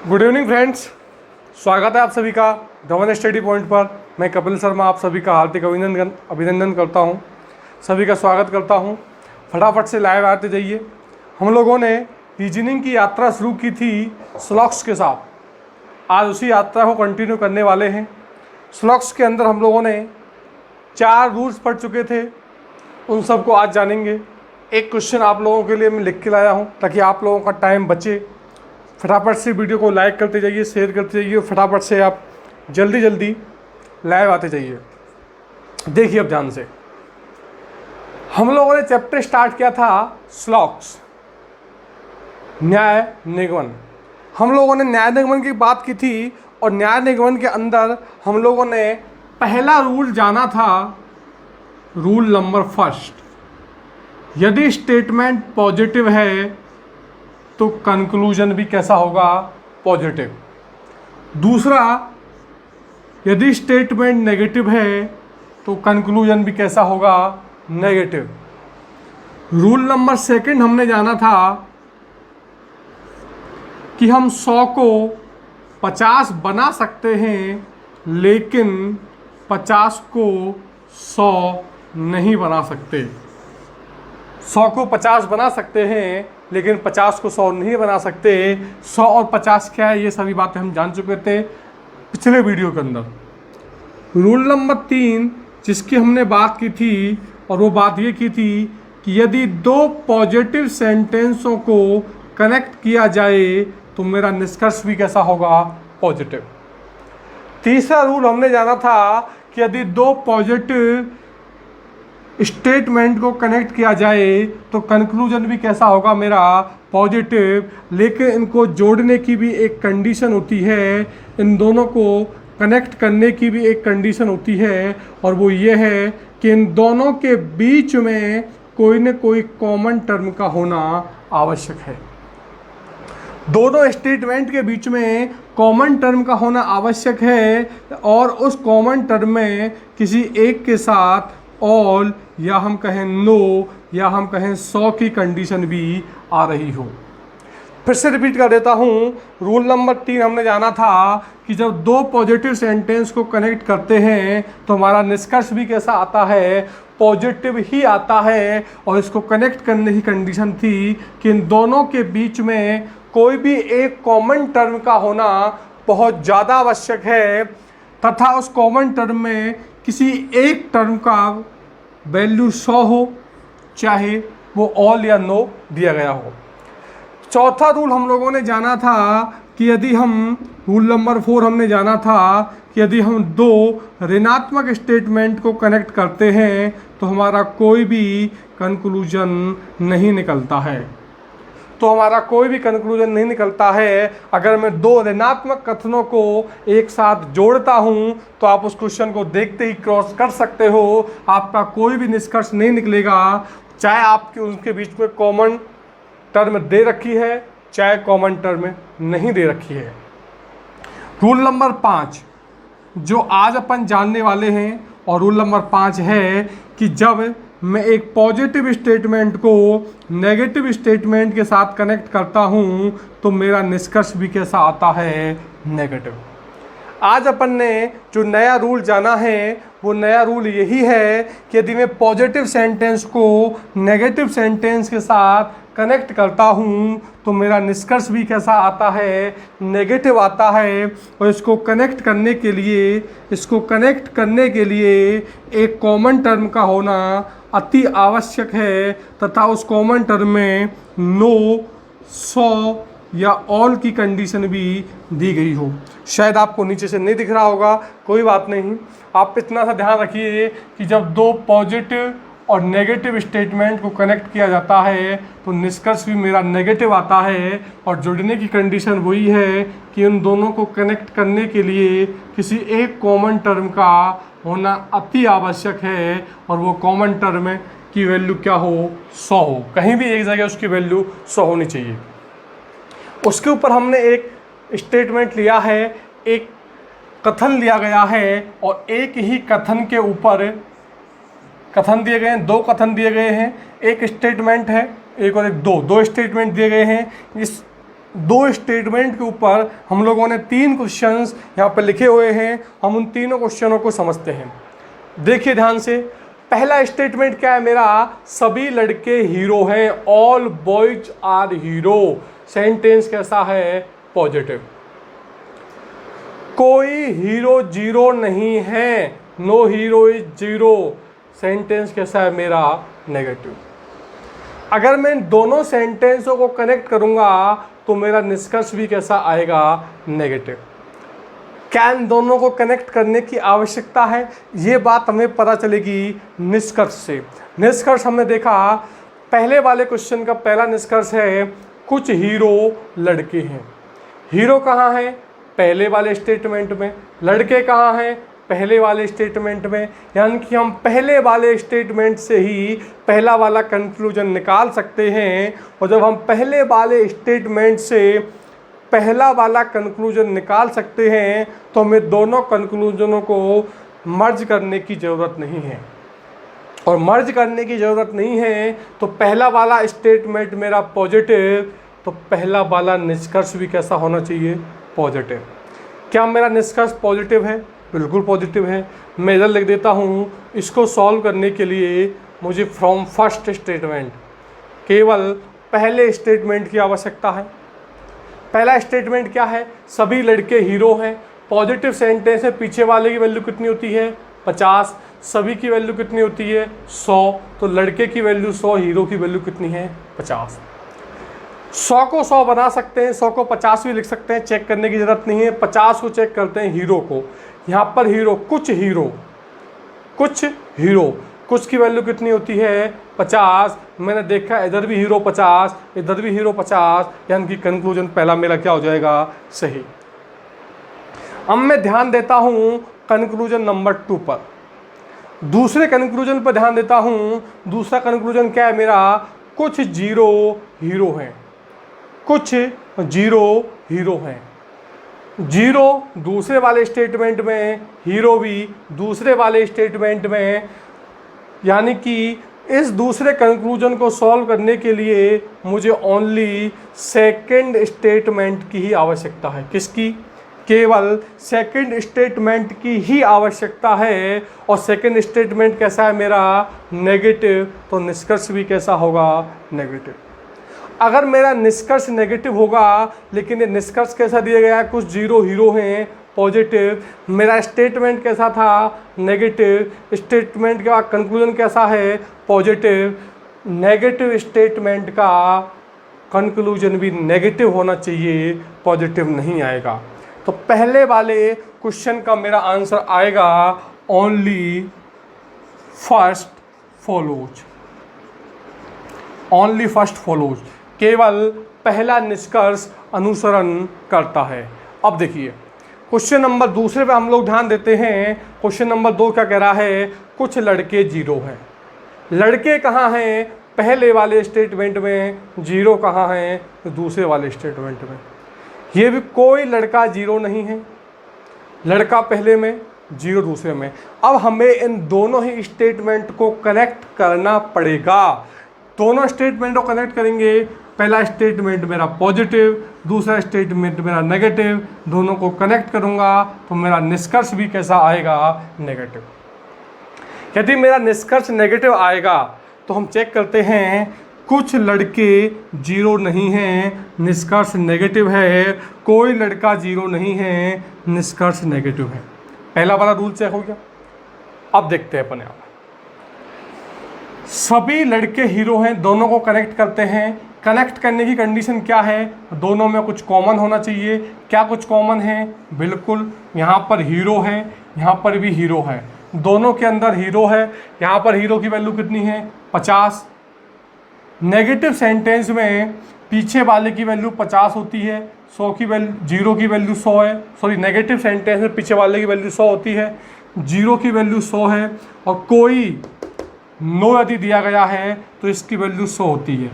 Good evening friends, स्वागत है आप सभी का धवन स्टडी पॉइंट पर। मैं कपिल शर्मा आप सभी का हार्दिक अभिनंदन करता हूं, सभी का स्वागत करता हूं। फटाफट से लाइव आते जाइए। हम लोगों ने रीजनिंग की यात्रा शुरू की थी स्लॉक्स के साथ। आज उसी यात्रा को कंटिन्यू करने वाले हैं। स्लॉक्स के अंदर हम लोगों ने 4 रूल्स पढ़ चुके थे, उन सबको आज जानेंगे। एक क्वेश्चन आप लोगों के लिए मैं लिख के लाया हूँ ताकि आप लोगों का टाइम बचे। फटाफट से वीडियो को लाइक करते जाइए, शेयर करते जाइए, फटाफट से आप जल्दी लाइव आते जाइए। देखिए अब ध्यान से, हम लोगों ने चैप्टर स्टार्ट किया था स्लॉक्स, न्याय निगमन। हम लोगों ने न्याय निगमन की बात की थी और न्याय निगमन के अंदर हम लोगों ने पहला रूल जाना था, रूल नंबर फर्स्ट। यदि स्टेटमेंट पॉजिटिव है तो कंक्लूजन भी कैसा होगा? पॉजिटिव। दूसरा, यदि स्टेटमेंट नेगेटिव है तो कंक्लूजन भी कैसा होगा? नेगेटिव। रूल नंबर सेकंड हमने जाना था कि हम 100 को 50 बना सकते हैं, लेकिन 50 को 100 नहीं बना सकते। 100 को 50 बना सकते हैं लेकिन 50 को 100 नहीं बना सकते। 100 और 50 क्या है, ये सभी बातें हम जान चुके थे पिछले वीडियो के अंदर। रूल नंबर 3 जिसकी हमने बात की थी, और वो बात ये की थी कि यदि 2 पॉजिटिव सेंटेंसों को कनेक्ट किया जाए तो मेरा निष्कर्ष भी कैसा होगा? पॉजिटिव। तीसरा रूल हमने जाना था कि यदि 2 पॉजिटिव स्टेटमेंट को कनेक्ट किया जाए तो कंक्लूजन भी कैसा होगा? मेरा पॉजिटिव। लेकिन इनको जोड़ने की भी एक कंडीशन होती है, इन दोनों को कनेक्ट करने की भी एक कंडीशन होती है, और वो ये है कि इन दोनों के बीच में कोई न कोई कॉमन टर्म का होना आवश्यक है। दोनों स्टेटमेंट के बीच में कॉमन टर्म का होना आवश्यक है, और उस कॉमन टर्म में किसी एक के साथ ऑल, या हम कहें नो, या हम कहें 100 की कंडीशन भी आ रही हो। फिर से रिपीट कर देता हूँ। रूल नंबर 3 हमने जाना था कि जब 2 पॉजिटिव सेंटेंस को कनेक्ट करते हैं तो हमारा निष्कर्ष भी कैसा आता है? पॉजिटिव ही आता है। और इसको कनेक्ट करने की कंडीशन थी कि इन दोनों के बीच में कोई भी एक कॉमन टर्म का होना बहुत ज़्यादा आवश्यक है, तथा उस कॉमन टर्म में किसी एक टर्म का वैल्यू 100 हो, चाहे वो ऑल या नो दिया गया हो। चौथा रूल हम लोगों ने जाना था कि यदि हम, रूल नंबर 4 हमने जाना था कि यदि हम 2 ऋणात्मक स्टेटमेंट को कनेक्ट करते हैं तो हमारा कोई भी कंक्लूजन नहीं निकलता है। तो हमारा कोई भी कंक्लूजन नहीं निकलता है। अगर मैं 2 ऋणात्मक कथनों को एक साथ जोड़ता हूं तो आप उस क्वेश्चन को देखते ही क्रॉस कर सकते हो, आपका कोई भी निष्कर्ष नहीं निकलेगा, चाहे आपके उनके बीच में कॉमन टर्म दे रखी है, चाहे कॉमन टर्म नहीं दे रखी है। रूल नंबर 5 जो आज अपन जानने वाले हैं, और रूल नंबर 5 है कि जब मैं एक पॉजिटिव स्टेटमेंट को नेगेटिव स्टेटमेंट के साथ कनेक्ट करता हूं तो मेरा निष्कर्ष भी कैसा आता है? नेगेटिव। आज अपन ने जो नया रूल जाना है वो नया रूल यही है कि यदि मैं पॉजिटिव सेंटेंस को नेगेटिव सेंटेंस के साथ कनेक्ट करता हूँ तो मेरा निष्कर्ष भी कैसा आता है? नेगेटिव आता है। और इसको कनेक्ट करने के लिए एक कॉमन टर्म का होना अति आवश्यक है, तथा उस कॉमन टर्म में नो, 100 या ऑल की कंडीशन भी दी गई हो। शायद आपको नीचे से नहीं दिख रहा होगा, कोई बात नहीं। आप इतना सा ध्यान रखिए कि जब 2 पॉजिटिव और नेगेटिव स्टेटमेंट को कनेक्ट किया जाता है तो निष्कर्ष भी मेरा नेगेटिव आता है, और जुड़ने की कंडीशन वही है कि उन दोनों को कनेक्ट करने के लिए किसी एक कॉमन टर्म का होना अति आवश्यक है, और वो कॉमन टर्म की वैल्यू क्या हो? 100 हो। कहीं भी एक जगह उसकी वैल्यू 100 होनी चाहिए। उसके ऊपर हमने एक स्टेटमेंट लिया है, एक कथन लिया गया है, और एक ही कथन के ऊपर कथन दिए गए हैं, 2 कथन दिए गए हैं। एक स्टेटमेंट है, एक और एक दो स्टेटमेंट दिए गए हैं। इस दो स्टेटमेंट के ऊपर हम लोगों ने 3 क्वेश्चंस यहाँ पर लिखे हुए हैं। हम उन तीनों क्वेश्चनों को समझते हैं। देखिए ध्यान से, पहला स्टेटमेंट क्या है मेरा, सभी लड़के हीरो हैं, all boys are hero. Sentence कैसा है, पॉजिटिव। कोई हीरो जीरो नहीं है, no hero is zero. Sentence कैसा है मेरा, नेगेटिव। अगर मैं इन दोनों सेंटेंसों को कनेक्ट करूंगा तो मेरा निष्कर्ष भी कैसा आएगा, नेगेटिव। क्या इन दोनों को कनेक्ट करने की आवश्यकता है, ये बात हमें पता चलेगी निष्कर्ष से। निष्कर्ष हमने देखा, पहले वाले क्वेश्चन का पहला निष्कर्ष है कुछ हीरो लड़के हैं। हीरो कहाँ है, पहले वाले स्टेटमेंट में। लड़के कहाँ हैं, पहले वाले स्टेटमेंट में। यानी कि हम पहले वाले स्टेटमेंट से ही पहला वाला कंक्लूजन निकाल सकते हैं। और जब हम पहले वाले स्टेटमेंट से पहला वाला कंक्लूजन निकाल सकते हैं तो हमें दोनों कंक्लूजनों को मर्ज करने की ज़रूरत नहीं है। और मर्ज करने की ज़रूरत नहीं है तो पहला वाला स्टेटमेंट मेरा पॉजिटिव, तो पहला वाला निष्कर्ष भी कैसा होना चाहिए, पॉजिटिव। क्या मेरा निष्कर्ष पॉजिटिव है, बिल्कुल पॉजिटिव है। मैं इधर लिख देता हूँ, इसको सॉल्व करने के लिए मुझे फ्रॉम फर्स्ट स्टेटमेंट केवल पहले स्टेटमेंट की आवश्यकता है। पहला स्टेटमेंट क्या है, सभी लड़के हीरो हैं। पॉजिटिव सेंटेंस है, पीछे वाले की वैल्यू कितनी होती है, 50। सभी की वैल्यू कितनी होती है, 100। तो लड़के की वैल्यू 100, हीरो की वैल्यू कितनी है, 50। 100 को 100 बना सकते हैं, 100 को 50 भी लिख सकते हैं, चेक करने की ज़रूरत नहीं है। 50 को चेक करते हैं, हीरो को। यहाँ पर हीरो, कुछ हीरो, कुछ की वैल्यू कितनी होती है, 50। मैंने देखा इधर भी हीरो 50, इधर भी हीरो 50, यानी कि कंक्लूजन पहला मेरा क्या हो जाएगा, सही। अब मैं ध्यान देता हूँ कंक्लूजन नंबर 2 पर। दूसरे कंक्लूजन पर ध्यान देता हूँ। दूसरा कंक्लूजन क्या है मेरा, कुछ जीरो हीरो हैं। कुछ जीरो हीरो हैं। जीरो दूसरे वाले स्टेटमेंट में, हीरो भी दूसरे वाले स्टेटमेंट में। यानी कि इस दूसरे कंक्लूजन को सॉल्व करने के लिए मुझे ओनली सेकंड स्टेटमेंट की ही आवश्यकता है। किसकी, केवल सेकंड स्टेटमेंट की ही आवश्यकता है। और सेकंड स्टेटमेंट कैसा है मेरा, नेगेटिव। तो निष्कर्ष भी कैसा होगा, नेगेटिव। अगर मेरा निष्कर्ष नेगेटिव होगा, लेकिन ये निष्कर्ष कैसा दिया गया है, कुछ जीरो हीरो हैं, पॉजिटिव। मेरा स्टेटमेंट कैसा था, नेगेटिव। स्टेटमेंट का कंक्लूजन कैसा है, पॉजिटिव। नेगेटिव स्टेटमेंट का कंक्लूजन भी नेगेटिव होना चाहिए, पॉजिटिव नहीं आएगा। तो पहले वाले क्वेश्चन का मेरा आंसर आएगा only first follows. Only first follows, केवल पहला निष्कर्ष अनुसरण करता है। अब देखिए क्वेश्चन नंबर दूसरे पे हम लोग ध्यान देते हैं। क्वेश्चन नंबर 2 क्या कह रहा है, कुछ लड़के जीरो हैं। लड़के कहाँ हैं, पहले वाले स्टेटमेंट में। जीरो कहाँ हैं, दूसरे वाले स्टेटमेंट में। ये भी कोई लड़का जीरो नहीं है, लड़का पहले में, जीरो दूसरे में। अब हमें इन दोनों ही स्टेटमेंट को कनेक्ट करना पड़ेगा। दोनों स्टेटमेंट को कनेक्ट करेंगे। पहला स्टेटमेंट मेरा पॉजिटिव, दूसरा स्टेटमेंट मेरा नेगेटिव। दोनों को कनेक्ट करूंगा तो मेरा निष्कर्ष भी कैसा आएगा, नेगेटिव। यदि मेरा निष्कर्ष नेगेटिव आएगा तो हम चेक करते हैं, कुछ लड़के जीरो नहीं हैं, निष्कर्ष नेगेटिव है। कोई लड़का जीरो नहीं है, निष्कर्ष नेगेटिव है। पहला वाला रूल चेक हो गया। अब देखते हैं अपने आप, सभी लड़के हीरो हैं, दोनों को कनेक्ट करते हैं। कनेक्ट करने की कंडीशन क्या है, दोनों में कुछ कॉमन होना चाहिए। क्या कुछ कॉमन है, बिल्कुल यहाँ पर हीरो है, यहाँ पर भी हीरो है। दोनों के अंदर हीरो है। यहाँ पर हीरो की वैल्यू कितनी है, 50। नेगेटिव सेंटेंस में पीछे वाले की वैल्यू 50 होती है, 100 की वैल्यू, जीरो की वैल्यू 100 है। सॉरी, नेगेटिव सेंटेंस में पीछे वाले की वैल्यू 100 होती है, जीरो की वैल्यू 100 है। और कोई नो यदि दिया गया है तो इसकी वैल्यू 100 होती है।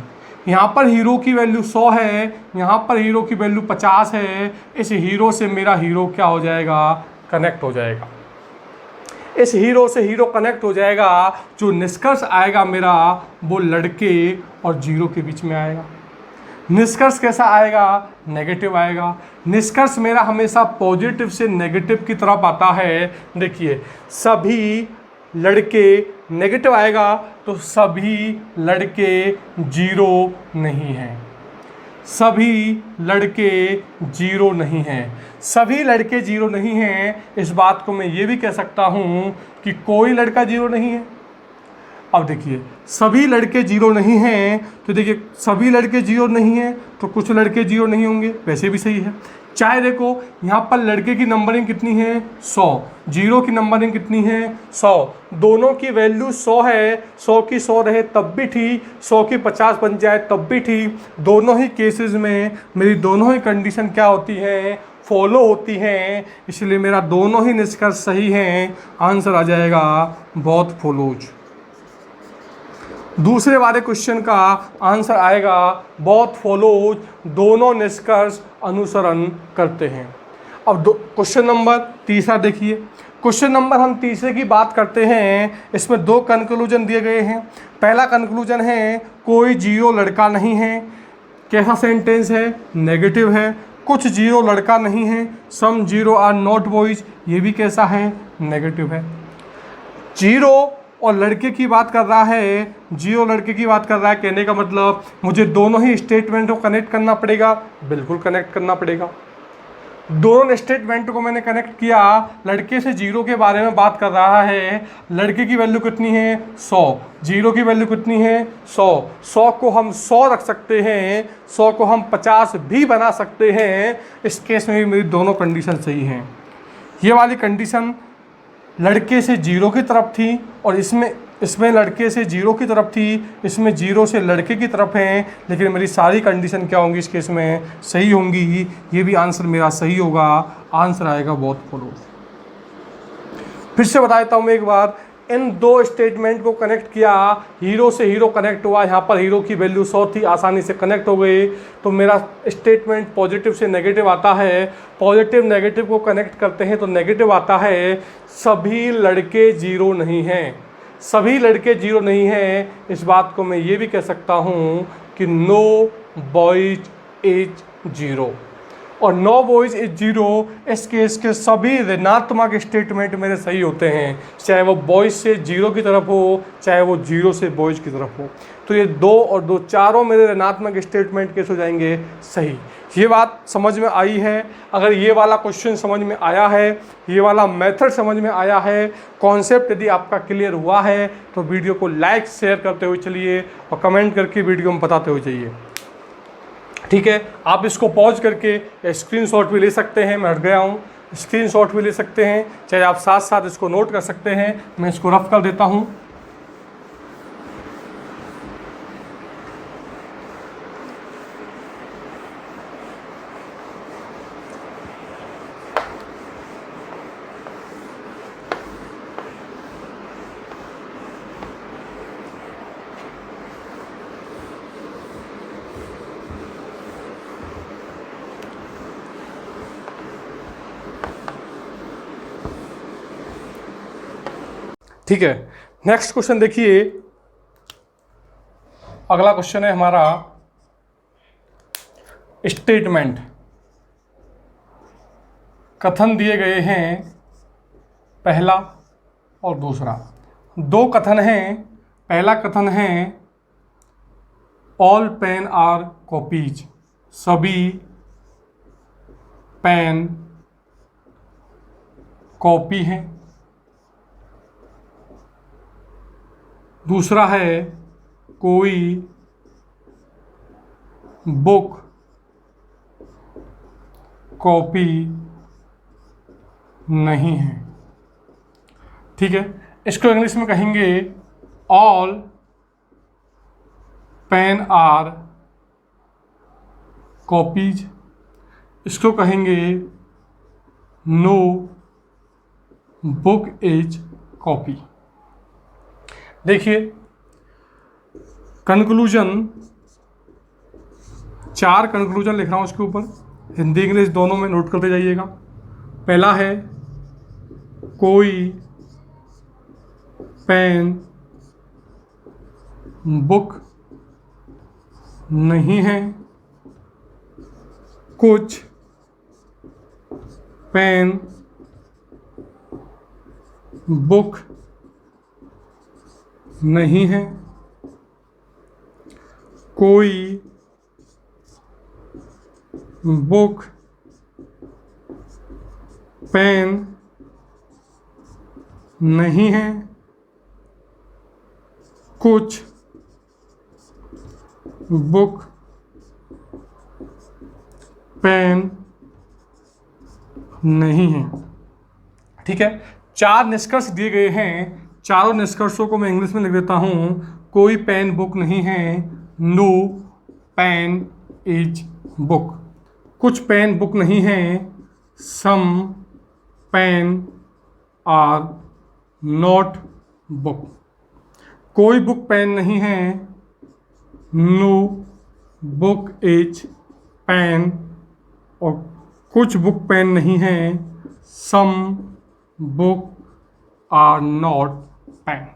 यहाँ पर हीरो की वैल्यू 100 है, यहाँ पर हीरो की वैल्यू 50 है। इस हीरो से मेरा हीरो क्या हो जाएगा, कनेक्ट हो जाएगा। इस हीरो से हीरो कनेक्ट हो जाएगा। जो निष्कर्ष आएगा मेरा वो लड़के और जीरो के बीच में आएगा। निष्कर्ष कैसा आएगा, नेगेटिव आएगा। निष्कर्ष मेरा हमेशा पॉजिटिव से नेगेटिव की तरफ आता है। देखिए सभी लड़के नेगेटिव आएगा तो सभी लड़के जीरो नहीं हैं, सभी लड़के जीरो नहीं हैं। सभी लड़के जीरो नहीं हैं, इस बात को मैं ये भी कह सकता हूँ कि कोई लड़का जीरो नहीं है। अब देखिए सभी लड़के जीरो नहीं हैं, तो देखिए सभी लड़के जीरो नहीं हैं तो कुछ लड़के जीरो नहीं होंगे, वैसे भी सही है। चाहे देखो यहाँ पर लड़के की नंबरिंग कितनी है 100, जीरो की नंबरिंग कितनी है 100, दोनों की वैल्यू 100 है, 100 की 100 रहे तब भी ठीक, 100 की 50 बन जाए तब भी ठीक। दोनों ही केसेस में मेरी दोनों ही कंडीशन क्या होती है, फॉलो होती हैं, इसलिए मेरा दोनों ही निष्कर्ष सही हैं। आंसर आ जाएगा बोथ फॉलोज। दूसरे वाले क्वेश्चन का आंसर आएगा बोथ फॉलोज, दोनों निष्कर्ष अनुसरण करते हैं। अब क्वेश्चन नंबर तीसरा देखिए। क्वेश्चन नंबर हम तीसरे की बात करते हैं, इसमें दो कंक्लूजन दिए गए हैं। पहला कंक्लूजन है कोई जीरो लड़का नहीं है। कैसा सेंटेंस है, नेगेटिव है। कुछ जीरो लड़का नहीं है, some zero are not boys, ये भी कैसा है, नेगेटिव है। जीरो और लड़के की बात कर रहा है, जीरो लड़के की बात कर रहा है, कहने का मतलब मुझे दोनों ही स्टेटमेंट को कनेक्ट करना पड़ेगा, बिल्कुल कनेक्ट करना पड़ेगा। दोनों स्टेटमेंट को मैंने कनेक्ट किया। लड़के से जीरो के बारे में बात कर रहा है, लड़के की वैल्यू कितनी है 100, जीरो की वैल्यू कितनी है 100। 100 को हम 100 रख सकते हैं, 100 को हम 50 भी बना सकते हैं। इस केस में भी मेरी दोनों कंडीशन सही हैं। ये वाली कंडीशन लड़के से जीरो की तरफ थी और इसमें लड़के से जीरो की तरफ थी, इसमें जीरो से लड़के की तरफ हैं, लेकिन मेरी सारी कंडीशन क्या होंगी इस केस में, सही होंगी। ये भी आंसर मेरा सही होगा, आंसर आएगा बोथ फॉलोज। फिर से बता देता हूँ मैं एक बार, इन दो स्टेटमेंट को कनेक्ट किया, हीरो से हीरो कनेक्ट हुआ, यहाँ पर हीरो की वैल्यू 100 थी, आसानी से कनेक्ट हो गई, तो मेरा स्टेटमेंट पॉजिटिव से नेगेटिव आता है। पॉजिटिव नेगेटिव को कनेक्ट करते हैं तो नेगेटिव आता है, सभी लड़के जीरो नहीं हैं, सभी लड़के जीरो नहीं हैं। इस बात को मैं ये भी कह सकता हूँ कि नो बॉयज इज जीरो, और नो बॉयज इज जीरो इस केस के सभी ऋणात्मक स्टेटमेंट मेरे सही होते हैं, चाहे वो बॉयज से जीरो की तरफ हो, चाहे वो जीरो से बॉयज की तरफ हो। तो ये 2 और 2 चारों मेरे ऋणात्मक स्टेटमेंट कैसे हो जाएंगे, सही। ये बात समझ में आई है। अगर ये वाला क्वेश्चन समझ में आया है, ये वाला मेथड समझ में आया है, कॉन्सेप्ट यदि आपका क्लियर हुआ है, तो वीडियो को लाइक शेयर करते हुए चलिए और कमेंट करके वीडियो में बताते हुए जाइए। ठीक है, आप इसको पॉज करके स्क्रीनशॉट भी ले सकते हैं, मैं हट गया हूँ, स्क्रीनशॉट भी ले सकते हैं, चाहे आप साथ साथ इसको नोट कर सकते हैं। मैं इसको रफ कर देता हूँ। ठीक है, नेक्स्ट क्वेश्चन देखिए। अगला क्वेश्चन है हमारा स्टेटमेंट। कथन दिए गए हैं, पहला और दूसरा। दो कथन हैं। पहला कथन है ऑल पेन आर कॉपीज, सभी पेन कॉपी हैं। दूसरा है कोई बुक कॉपी नहीं है। ठीक है, इसको इंग्लिश में कहेंगे ऑल पेन आर कॉपीज। इसको कहेंगे नो बुक इज कॉपी। देखिए कंक्लूजन, 4 कंक्लूजन लिख रहा हूँ उसके ऊपर, हिंदी इंग्लिश दोनों में नोट करते जाइएगा। पहला है कोई पेन बुक नहीं है। कुछ पेन बुक नहीं है, कोई बुक पेन नहीं है, कुछ बुक पेन नहीं है। ठीक है, 4 निष्कर्ष दिए गए हैं, चारों निष्कर्षों को मैं इंग्लिश में लिख देता हूं। कोई पेन बुक नहीं है, नो पेन इज बुक। कुछ पेन बुक नहीं है, some pen are not book. कोई बुक पेन नहीं है, नो बुक इज पेन। और कुछ बुक पेन नहीं है, some book are not pen.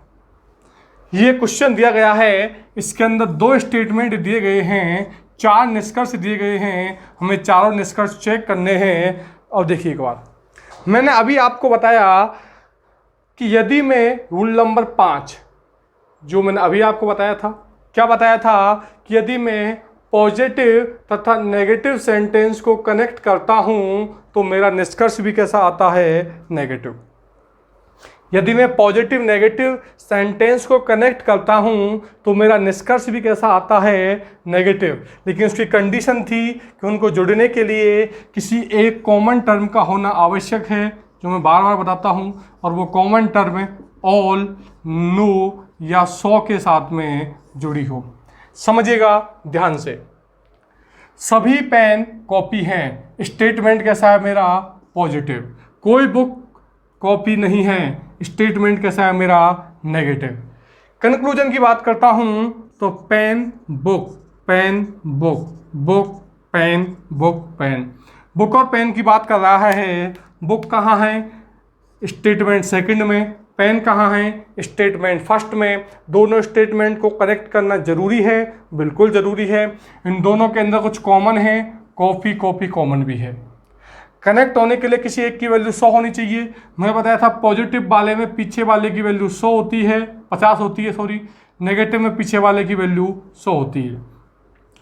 ये क्वेश्चन दिया गया है, इसके अंदर 2 स्टेटमेंट दिए गए हैं, 4 निष्कर्ष दिए गए हैं, हमें चारों निष्कर्ष चेक करने हैं। और देखिए एक बार, मैंने अभी आपको बताया कि यदि मैं रूल नंबर 5 जो मैंने अभी आपको बताया था, क्या बताया था कि यदि मैं पॉजिटिव तथा नेगेटिव सेंटेंस को कनेक्ट करता हूं तो मेरा निष्कर्ष भी कैसा आता है, नेगेटिव। यदि मैं पॉजिटिव नेगेटिव सेंटेंस को कनेक्ट करता हूं तो मेरा निष्कर्ष भी कैसा आता है, नेगेटिव। लेकिन उसकी कंडीशन थी कि उनको जुड़ने के लिए किसी एक कॉमन टर्म का होना आवश्यक है, जो मैं बार बार बताता हूं, और वो कॉमन टर्म ऑल, नो या सो के साथ में जुड़ी हो। समझिएगा ध्यान से, सभी पेन कॉपी हैं, स्टेटमेंट कैसा है मेरा, पॉजिटिव। कोई बुक कॉपी नहीं है, स्टेटमेंट कैसा है मेरा, नेगेटिव। कंक्लूजन की बात करता हूं तो pen book, pen book, book pen, book pen. Book और पेन की बात कर रहा है, बुक कहाँ है, स्टेटमेंट सेकंड में, पेन कहाँ है, स्टेटमेंट फर्स्ट में। दोनों स्टेटमेंट को कनेक्ट करना जरूरी है, बिल्कुल जरूरी है। इन दोनों के अंदर कुछ कॉमन है, कॉपी कॉपी कॉमन भी है। कनेक्ट होने के लिए किसी एक की वैल्यू 100 होनी चाहिए। मैंने बताया था पॉजिटिव वाले में पीछे वाले की वैल्यू 100 होती है, 50 होती है सॉरी, नेगेटिव में पीछे वाले की वैल्यू 100 होती है।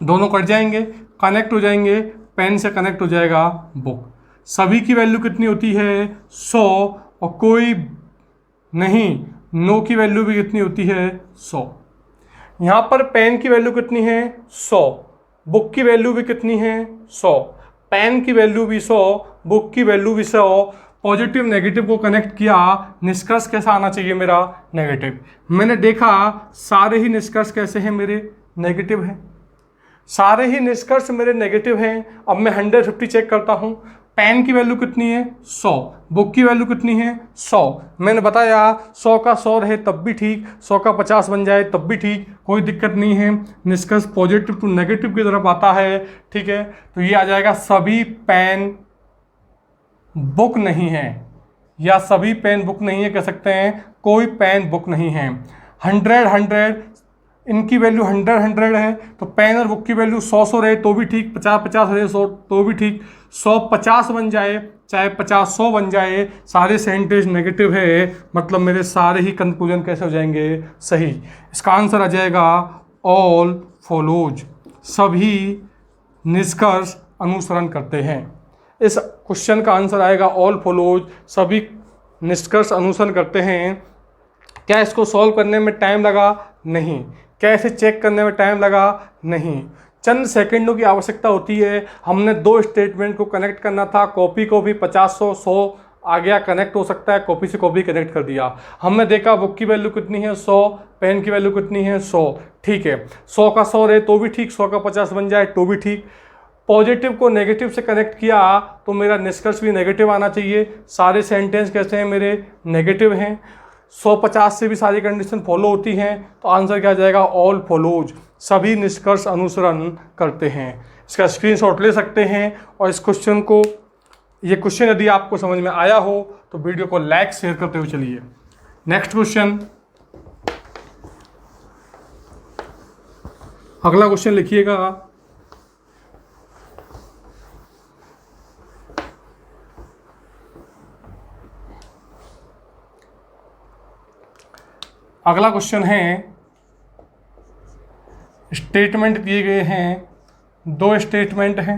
दोनों कट जाएंगे, कनेक्ट हो जाएंगे, पेन से कनेक्ट हो जाएगा बुक। सभी की वैल्यू कितनी होती है, 100, और कोई नहीं, नो की वैल्यू भी कितनी होती है, 100। यहाँ पर पेन की वैल्यू कितनी है, 100, बुक की वैल्यू भी कितनी है, 100। पेन की वैल्यू भी 100, बुक की वैल्यू भी 100। पॉजिटिव नेगेटिव को कनेक्ट किया, निष्कर्ष कैसा आना चाहिए मेरा, नेगेटिव। मैंने देखा सारे ही निष्कर्ष कैसे हैं मेरे, नेगेटिव हैं। सारे ही निष्कर्ष मेरे नेगेटिव हैं। अब मैं 150 चेक करता हूं। पेन की वैल्यू कितनी है, 100, बुक की वैल्यू कितनी है, 100। मैंने बताया 100 का 100 रहे तब भी ठीक, 100 का 50 बन जाए तब भी ठीक, कोई दिक्कत नहीं है। निष्कर्ष पॉजिटिव टू नेगेटिव की तरफ आता है, ठीक है। तो ये आ जाएगा सभी पेन बुक नहीं है, या सभी पेन बुक नहीं है कह सकते हैं, कोई पेन बुक नहीं है। 100 इनकी वैल्यू 100 है, तो पेन और बुक की वैल्यू 100 रहे तो भी ठीक, 50 रहे 100 तो भी ठीक, 100 50 बन जाए, चाहे 50 100 बन जाए, सारे सेंटेंस नेगेटिव है, मतलब मेरे सारे ही कंक्लूजन कैसे हो जाएंगे, सही। इसका आंसर आ जाएगा ऑल फॉलोज, सभी निष्कर्ष अनुसरण करते हैं। इस क्वेश्चन का आंसर आएगा ऑल फॉलोज, सभी निष्कर्ष अनुसरण करते हैं। क्या इसको सॉल्व करने में टाइम लगा, नहीं। क्या इसे चेक करने में टाइम लगा, नहीं। चंद सेकंडों की आवश्यकता होती है। हमने 2 स्टेटमेंट को कनेक्ट करना था, कॉपी को भी 50 100 आ गया, कनेक्ट हो सकता है, कॉपी से कॉपी कनेक्ट कर दिया। हमने देखा बुक की वैल्यू कितनी है, 100, पेन की वैल्यू कितनी है, 100, ठीक है। 100 का 100 रहे तो भी ठीक, 100 का 50 बन जाए तो भी ठीक। पॉजिटिव को नेगेटिव से कनेक्ट किया तो मेरा निष्कर्ष भी नेगेटिव आना चाहिए। सारे सेंटेंस कैसे हैं मेरे, नेगेटिव हैं। 150 से भी सारी कंडीशन फॉलो होती हैं, तो आंसर क्या आ जाएगा, ऑल फॉलोज, सभी निष्कर्ष अनुसरण करते हैं। इसका स्क्रीनशॉट ले सकते हैं। और इस क्वेश्चन को, ये क्वेश्चन यदि आपको समझ में आया हो तो वीडियो को लाइक शेयर करते हुए चलिए। नेक्स्ट क्वेश्चन, अगला क्वेश्चन लिखिएगा। अगला क्वेश्चन है, स्टेटमेंट दिए गए हैं, 2 स्टेटमेंट हैं।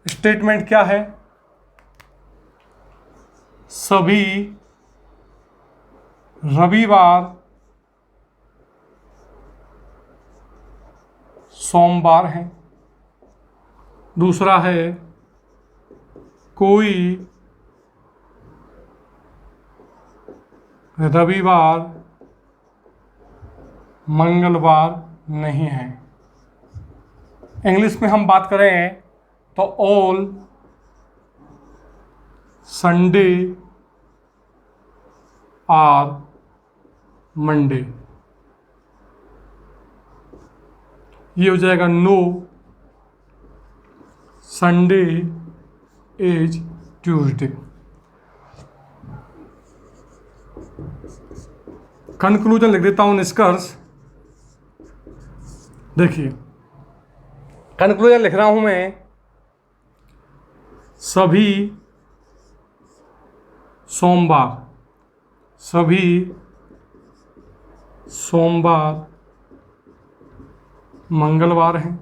स्टेटमेंट क्या है? सभी रविवार सोमवार हैं। दूसरा है, कोई रविवार मंगलवार नहीं है। इंग्लिश में हम बात करें तो ऑल संडे आर मंडे। ये हो जाएगा no Sunday is Tuesday. Conclusion लिख देता हूं, निष्कर्ष। देखिए कंक्लूजन लिख रहा हूं मैं, सभी सोमवार मंगलवार हैं।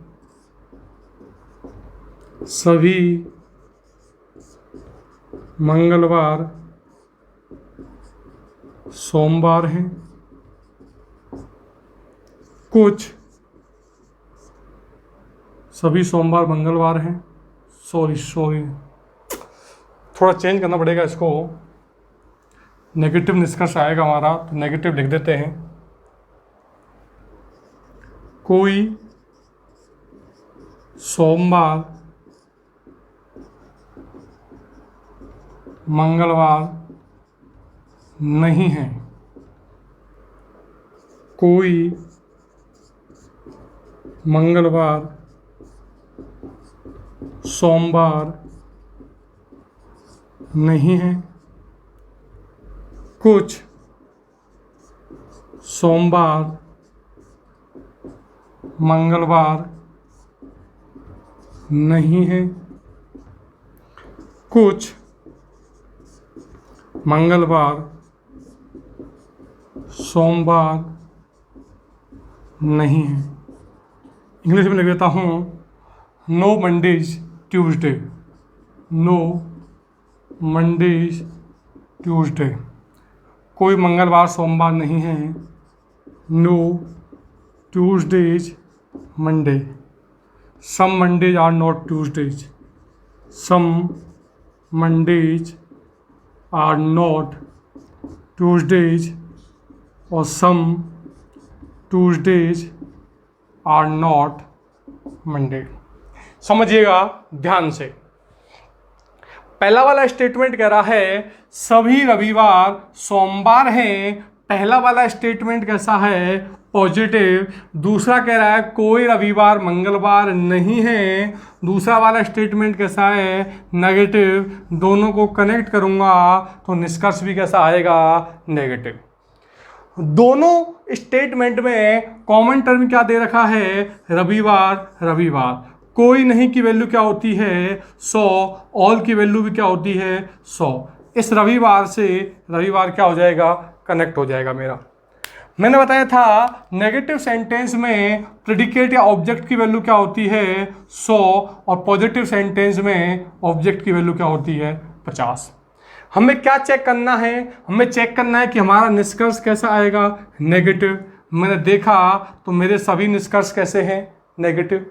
सभी मंगलवार सोमवार हैं। सभी सोमवार मंगलवार हैं। सॉरी थोड़ा चेंज करना पड़ेगा इसको, नेगेटिव निष्कर्ष आएगा हमारा, तो नेगेटिव लिख देते हैं। कोई सोमवार मंगलवार नहीं है। कोई मंगलवार सोमवार नहीं है। कुछ सोमवार मंगलवार नहीं है। कुछ मंगलवार सोमवार नहीं है। इंग्लिश में लिख देता हूँ, no Mondays Tuesday. No Mondays Tuesday. कोई मंगलवार सोमवार नहीं है। No Tuesdays Monday. Some Mondays are not Tuesdays. Some Mondays are not Tuesdays और some Tuesdays are not Monday. समझिएगा ध्यान से। पहला वाला स्टेटमेंट कह रहा है सभी रविवार सोमवार हैं। पहला वाला स्टेटमेंट कैसा है? पॉजिटिव। दूसरा कह रहा है कोई रविवार मंगलवार नहीं है। दूसरा वाला स्टेटमेंट कैसा है? नेगेटिव। दोनों को कनेक्ट करूंगा तो निष्कर्ष भी कैसा आएगा? नेगेटिव। दोनों स्टेटमेंट में कॉमन टर्म क्या दे रखा है? रविवार। कोई नहीं की वैल्यू क्या होती है? 100। ऑल की वैल्यू भी क्या होती है? 100। इस रविवार से रविवार क्या हो जाएगा? कनेक्ट हो जाएगा मेरा। मैंने बताया था नेगेटिव सेंटेंस में प्रेडिकेट या ऑब्जेक्ट की वैल्यू क्या होती है? 100। और पॉजिटिव सेंटेंस में ऑब्जेक्ट की वैल्यू क्या होती है? 50। हमें क्या चेक करना है? हमें चेक करना है कि हमारा निष्कर्ष कैसा आएगा? नेगेटिव। मैंने देखा तो मेरे सभी निष्कर्ष कैसे हैं? नेगेटिव।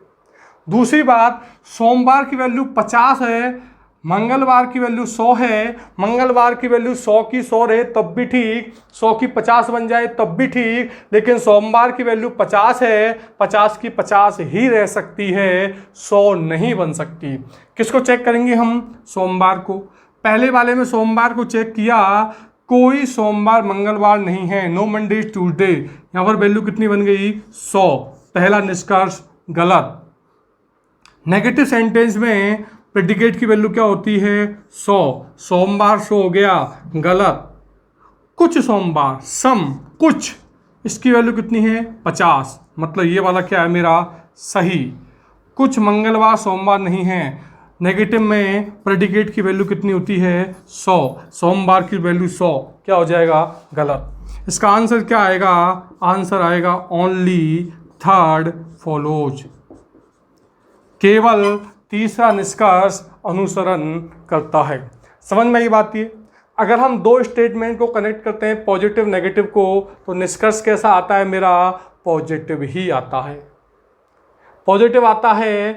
दूसरी बात, सोमवार की वैल्यू 50 है, मंगलवार की वैल्यू 100 है। मंगलवार की वैल्यू 100 की 100 रहे तब भी ठीक, 100 की 50 बन जाए तब भी ठीक, लेकिन सोमवार की वैल्यू 50 है, 50 की 50 ही रह सकती है, 100 नहीं बन सकती। किसको चेक करेंगे हम? सोमवार को। पहले वाले में सोमवार को चेक किया, कोई सोमवार मंगलवार नहीं है, नो मंडे ट्यूसडे। यहाँ पर वैल्यू कितनी बन गई? 100। पहला निष्कर्ष गलत। नेगेटिव सेंटेंस में प्रेडिकेट की वैल्यू क्या होती है? 100। सोमवार 100 हो गया, गलत। कुछ सोमवार, सम, कुछ, इसकी वैल्यू कितनी है? 50। मतलब ये वाला क्या है मेरा? सही। कुछ मंगलवार सोमवार नहीं है। नेगेटिव में प्रेडिकेट की वैल्यू कितनी होती है? 100। सोमवार की वैल्यू 100 क्या हो जाएगा? गलत। इसका आंसर क्या आएगा? आंसर आएगा ओनली थर्ड फॉलोज। केवल तीसरा निष्कर्ष अनुसरण करता है। समझ में आई बात? ये अगर हम दो स्टेटमेंट को कनेक्ट करते हैं पॉजिटिव नेगेटिव को, तो निष्कर्ष कैसा आता है मेरा? पॉजिटिव ही आता है। पॉजिटिव आता है,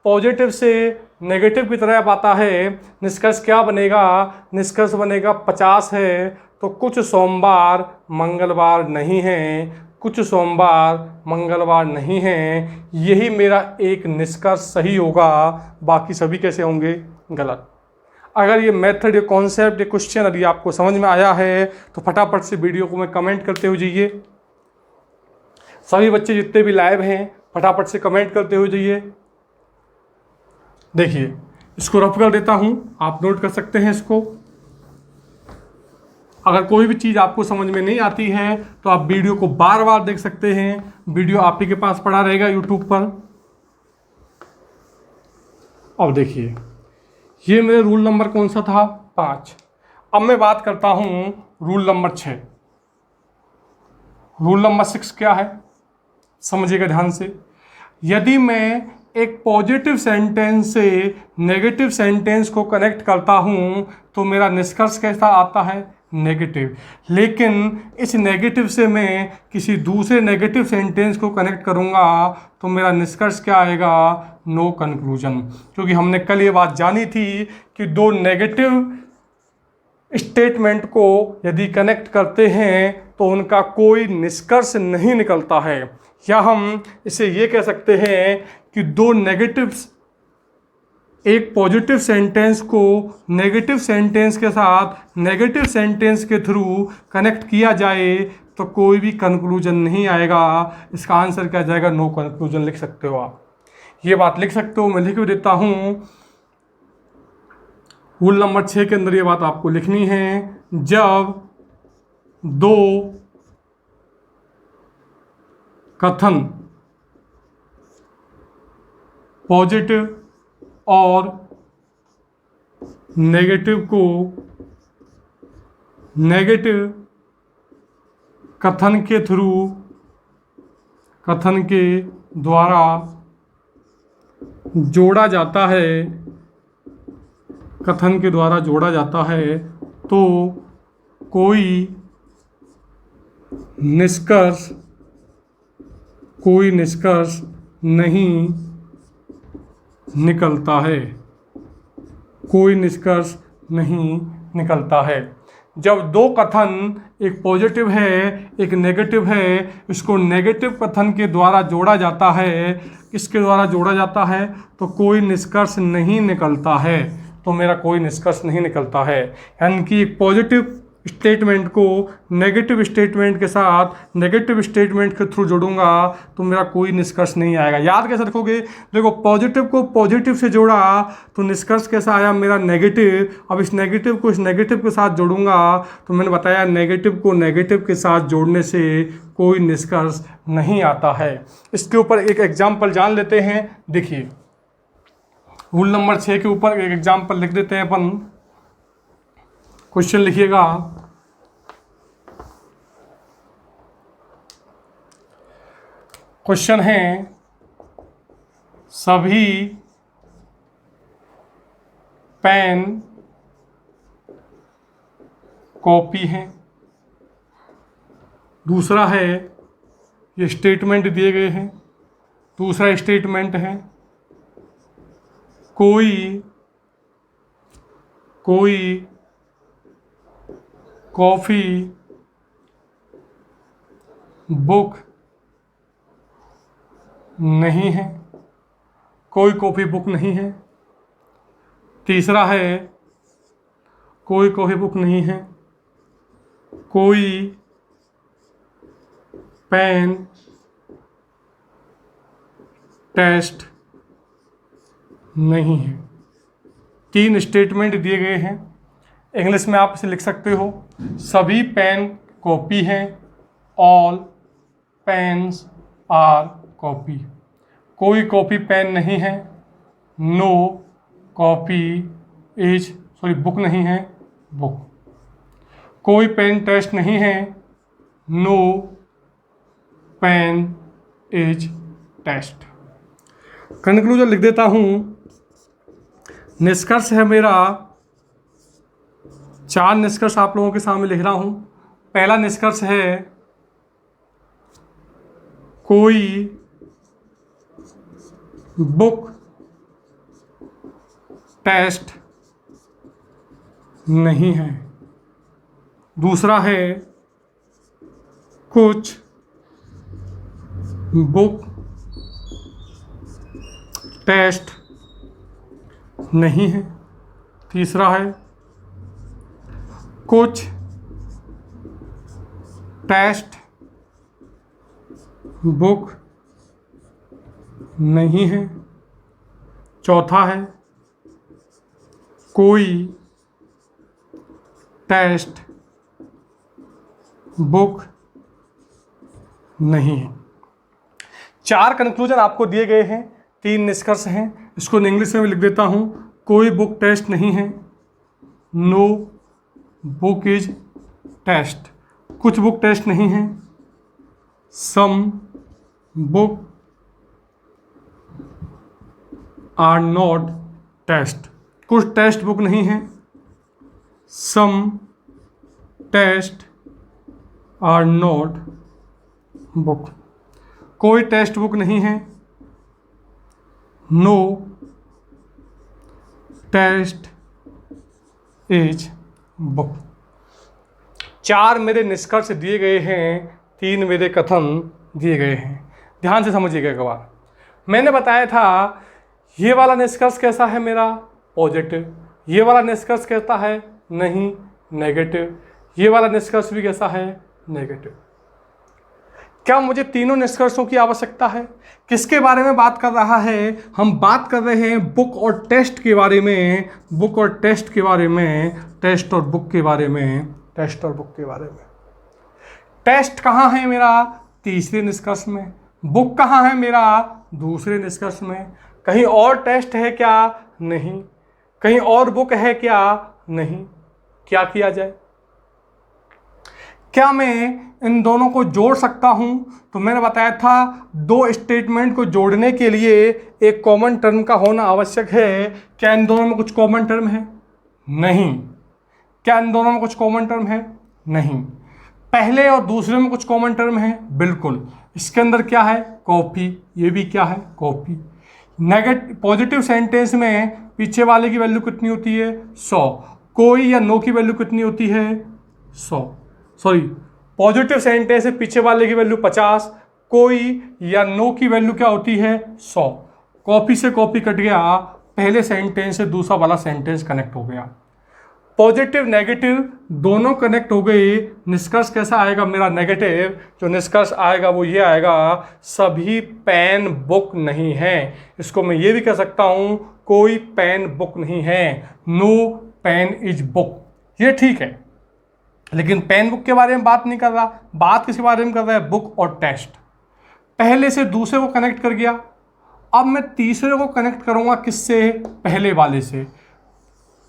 पॉजिटिव से नेगेटिव की तरफ आता है। निष्कर्ष क्या बनेगा? निष्कर्ष बनेगा 50 है तो कुछ सोमवार मंगलवार नहीं है, कुछ सोमवार मंगलवार नहीं है। यही मेरा एक निष्कर्ष सही होगा, बाकी सभी कैसे होंगे? गलत। अगर ये मेथड, ये कॉन्सेप्ट, ये क्वेश्चन यदि आपको समझ में आया है तो फटाफट से वीडियो को में कमेंट करते हुए जाइए। सभी बच्चे जितने भी लाइव हैं फटाफट से कमेंट करते हुए जाइए। देखिए इसको रफ कर देता हूं, आप नोट कर सकते हैं इसको। अगर कोई भी चीज़ आपको समझ में नहीं आती है तो आप वीडियो को बार बार देख सकते हैं। वीडियो आप ही के पास पड़ा रहेगा यूट्यूब पर। अब देखिए ये मेरे रूल नंबर कौन सा था? 5। अब मैं बात करता हूं रूल नंबर 6। रूल नंबर 6 क्या है? समझिएगा ध्यान से। यदि मैं एक पॉजिटिव सेंटेंस से नेगेटिव सेंटेंस को कनेक्ट करता हूं तो मेरा निष्कर्ष कैसा आता है? नेगेटिव। लेकिन इस नेगेटिव से मैं किसी दूसरे नेगेटिव सेंटेंस को कनेक्ट करूंगा तो मेरा निष्कर्ष क्या आएगा? No conclusion. क्योंकि हमने कल ये बात जानी थी कि दो नेगेटिव स्टेटमेंट को यदि कनेक्ट करते हैं तो उनका कोई निष्कर्ष नहीं निकलता है। या हम इसे ये कह सकते हैं कि दो नेगेटिव्स, एक पॉजिटिव सेंटेंस को नेगेटिव सेंटेंस के साथ नेगेटिव सेंटेंस के थ्रू कनेक्ट किया जाए तो कोई भी कंक्लूजन नहीं आएगा। इसका आंसर क्या जाएगा? नो कंक्लूजन लिख सकते हो आप। ये बात लिख सकते हो, मैं लिख भी देता हूँ। रूल नंबर 6 के अंदर ये बात आपको लिखनी है। जब दो कथन पॉजिटिव और नेगेटिव को नेगेटिव कथन के थ्रू, कथन के द्वारा जोड़ा जाता है, कथन के द्वारा जोड़ा जाता है तो कोई निष्कर्ष नहीं निकलता है। कोई निष्कर्ष नहीं निकलता है। जब दो कथन, एक पॉजिटिव है एक नेगेटिव है, इसको नेगेटिव कथन के द्वारा जोड़ा जाता है, किसके द्वारा जोड़ा जाता है? तो कोई निष्कर्ष नहीं निकलता है। तो मेरा कोई निष्कर्ष नहीं निकलता है। यानी कि एक पॉजिटिव स्टेटमेंट को नेगेटिव स्टेटमेंट के साथ नेगेटिव स्टेटमेंट के थ्रू जोड़ूंगा तो मेरा कोई निष्कर्ष नहीं आएगा। याद कैसे रखोगे? देखो पॉजिटिव को पॉजिटिव से जोड़ा तो निष्कर्ष कैसा आया? मेरा नेगेटिव। अब इस नेगेटिव को इस नेगेटिव के साथ जोड़ूंगा तो मैंने बताया नेगेटिव को नेगेटिव के साथ जोड़ने से कोई निष्कर्ष नहीं आता है। इसके ऊपर एक एग्जाम्पल जान लेते हैं। देखिए रूल नंबर 6 के ऊपर एक एग्जाम्पल लिख देते हैं अपन। क्वेश्चन लिखिएगा, क्वेश्चन है सभी पेन कॉपी हैं। दूसरा है, ये स्टेटमेंट दिए गए हैं। दूसरा स्टेटमेंट है कोई कॉफ़ी बुक नहीं है। कोई कॉफ़ी बुक नहीं है। तीसरा है कोई कॉफ़ी बुक नहीं है, कोई पेन टेस्ट नहीं है। 3 स्टेटमेंट दिए गए हैं। इंग्लिश में आप इसे लिख सकते हो, सभी पेन कॉपी हैं, ऑल पेन्स आर कॉपी। कोई कॉपी पेन नहीं है, नो कॉपी बुक नहीं है, बुक। कोई पेन टेस्ट नहीं है, no pen is test. Conclusion लिख देता हूं। निष्कर्ष है मेरा, 4 निष्कर्ष आप लोगों के सामने लिख रहा हूं। पहला निष्कर्ष है कोई बुक टेस्ट नहीं है। दूसरा है कुछ बुक टेस्ट नहीं है। तीसरा है कुछ टेस्ट बुक नहीं है। चौथा है कोई टेस्ट बुक नहीं है। 4 कंक्लूजन आपको दिए गए हैं, 3 निष्कर्ष हैं। इसको इंग्लिश में भी लिख देता हूं। कोई बुक टेस्ट नहीं है, नो बुक इज टेस्ट। कुछ बुक टेस्ट नहीं है, some book are not test. कुछ टेस्ट बुक नहीं है, some test are not book. कोई टेस्ट बुक नहीं है, नो टेस्ट इज बुक। 4 मेरे निष्कर्ष दिए गए हैं, 3 मेरे कथन दिए गए हैं। ध्यान से समझिएगा एक बार। मैंने बताया था ये वाला निष्कर्ष कैसा है मेरा, पॉजिटिव। ये वाला निष्कर्ष कहता है नहीं, नेगेटिव। ये वाला निष्कर्ष भी कैसा है, नेगेटिव। क्या मुझे तीनों निष्कर्षों की आवश्यकता है? किसके बारे में बात कर रहा है? हम बात कर रहे हैं बुक और टेस्ट के बारे में, बुक और टेस्ट के बारे में, टेस्ट और बुक के बारे में, टेस्ट और बुक के बारे में। टेस्ट कहाँ है मेरा? तीसरे निष्कर्ष में। बुक कहाँ है मेरा? दूसरे निष्कर्ष में। कहीं और टेस्ट है क्या? नहीं। कहीं और बुक है क्या? नहीं। क्या किया जाए? क्या मैं इन दोनों को जोड़ सकता हूं? तो मैंने बताया था 2 स्टेटमेंट को जोड़ने के लिए एक कॉमन टर्म का होना आवश्यक है। क्या इन दोनों में कुछ कॉमन टर्म है? नहीं। क्या इन दोनों में कुछ कॉमन टर्म है? नहीं। पहले और दूसरे में कुछ कॉमन टर्म है? बिल्कुल। इसके अंदर क्या है? कॉपी। ये भी क्या है? कॉपी। नेगेटिव पॉजिटिव सेंटेंस में पीछे वाले की वैल्यू कितनी होती है? 100। कोई या नो की वैल्यू कितनी होती है? 100। सॉरी, पॉजिटिव सेंटेंस है पीछे वाले की वैल्यू 50, कोई या नो की वैल्यू क्या होती है? 100। कॉपी से कॉपी कट गया, पहले सेंटेंस से दूसरा वाला सेंटेंस कनेक्ट हो गया। पॉजिटिव नेगेटिव दोनों कनेक्ट हो गए। निष्कर्ष कैसा आएगा मेरा? नेगेटिव। जो निष्कर्ष आएगा वो ये आएगा, सभी पेन बुक नहीं है। इसको मैं ये भी कह सकता हूं, कोई पेन बुक नहीं है, नो पेन इज बुक। ये ठीक है, लेकिन पेन बुक के बारे में बात नहीं कर रहा। बात किसके बारे में कर रहा है? बुक और टेस्ट। पहले से दूसरे को कनेक्ट कर गया। अब मैं तीसरे को कनेक्ट करूंगा किससे? पहले वाले से।